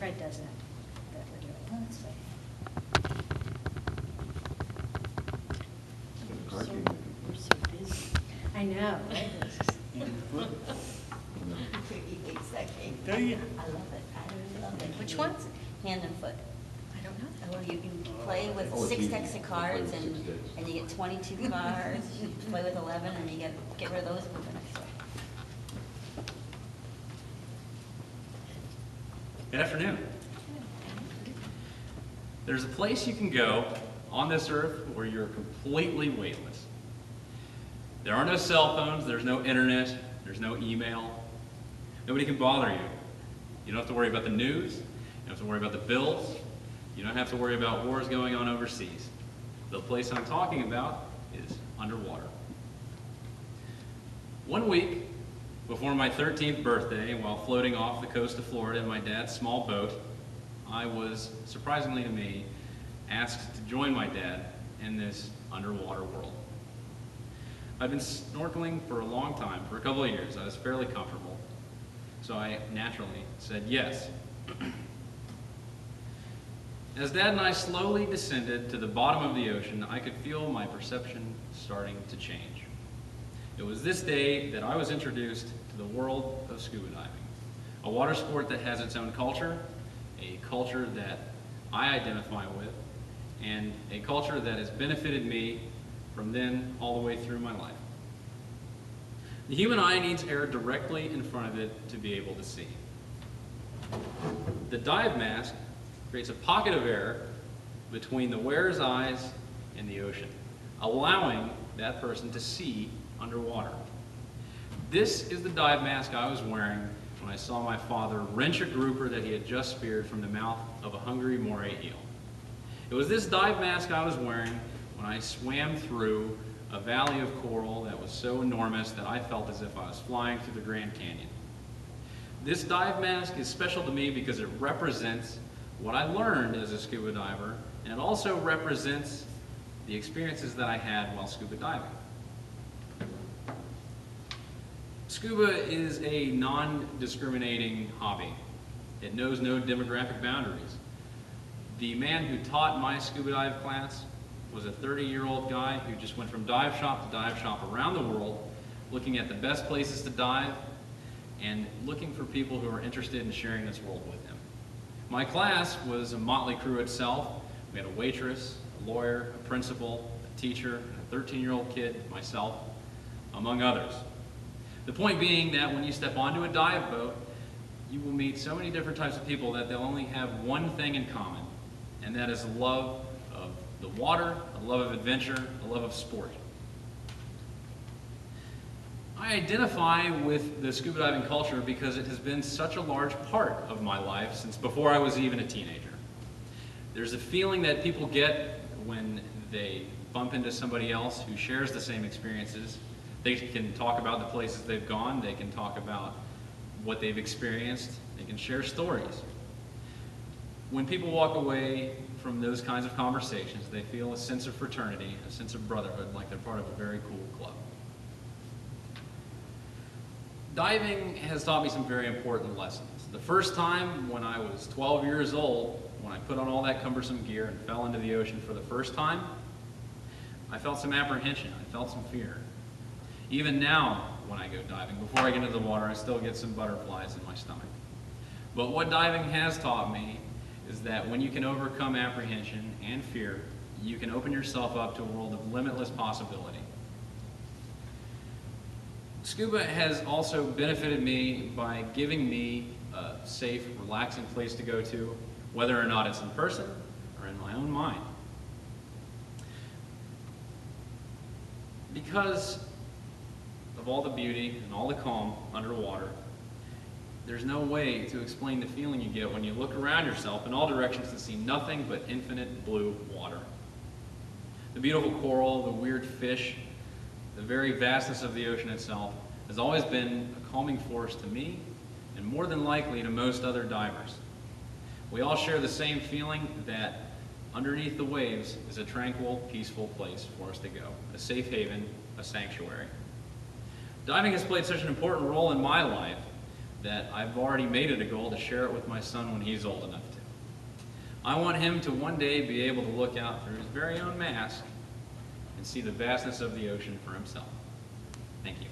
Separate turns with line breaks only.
Fred does that we're doing. Let's see.
We're so busy.
I know, right?
Exactly.
Do you?
I love it. I really love it.
Which ones?
Hand and foot.
I don't know.
Well, you can play with
Oh, it's
6
easy.
decks of
You
cards
play with
and
6 decks.
and you get 22 cards. You play with 11 and you get rid of those and move the next one.
Good afternoon. There's a place you can go on this earth where you're completely weightless. There are no cell phones, there's no internet, there's no email. Nobody can bother you. You don't have to worry about the news, you don't have to worry about the bills, you don't have to worry about wars going on overseas. The place I'm talking about is underwater. One week before my 13th birthday, while floating off the coast of Florida in my dad's small boat, I was, surprisingly to me, asked to join my dad in this underwater world. I'd been snorkeling for a long time, for a couple of years. I was fairly comfortable, so I naturally said yes. As Dad and I slowly descended to the bottom of the ocean, I could feel my perception starting to change. It was this day that I was introduced to the world of scuba diving, a water sport that has its own culture, a culture that I identify with, and a culture that has benefited me from then all the way through my life. The human eye needs air directly in front of it to be able to see. The dive mask creates a pocket of air between the wearer's eyes and the ocean, allowing that person to see underwater. This is the dive mask I was wearing when I saw my father wrench a grouper that he had just speared from the mouth of a hungry moray eel. It was this dive mask I was wearing when I swam through a valley of coral that was so enormous that I felt as if I was flying through the Grand Canyon. This dive mask is special to me because it represents what I learned as a scuba diver, and it also represents the experiences that I had while scuba diving. Scuba is a non-discriminating hobby. It knows no demographic boundaries. The man who taught my scuba dive class was a 30-year-old guy who just went from dive shop to dive shop around the world, looking at the best places to dive and looking for people who are interested in sharing this world with him. My class was a motley crew itself. We had a waitress, a lawyer, a principal, a teacher, a 13-year-old kid, myself, among others. The point being that when you step onto a dive boat, you will meet so many different types of people that they'll only have one thing in common, and that is a love of the water, a love of adventure, a love of sport. I identify with the scuba diving culture because it has been such a large part of my life since before I was even a teenager. There's a feeling that people get when they bump into somebody else who shares the same experiences. They can talk about the places they've gone, they can talk about what they've experienced, they can share stories. When people walk away from those kinds of conversations, they feel a sense of fraternity, a sense of brotherhood, like they're part of a very cool club. Diving has taught me some very important lessons. The first time when I was 12 years old, when I put on all that cumbersome gear and fell into the ocean for the first time, I felt some apprehension, I felt some fear. Even now, when I go diving, before I get into the water, I still get some butterflies in my stomach. But what diving has taught me is that when you can overcome apprehension and fear, you can open yourself up to a world of limitless possibility. Scuba has also benefited me by giving me a safe, relaxing place to go to, whether or not it's in person or in my own mind. Because of all the beauty and all the calm underwater, there's no way to explain the feeling you get when you look around yourself in all directions and see nothing but infinite blue water. The beautiful coral, the weird fish, the very vastness of the ocean itself has always been a calming force to me and more than likely to most other divers. We all share the same feeling that underneath the waves is a tranquil, peaceful place for us to go, a safe haven, a sanctuary. Diving has played such an important role in my life that I've already made it a goal to share it with my son when he's old enough to. I want him to one day be able to look out through his very own mask and see the vastness of the ocean for himself. Thank you.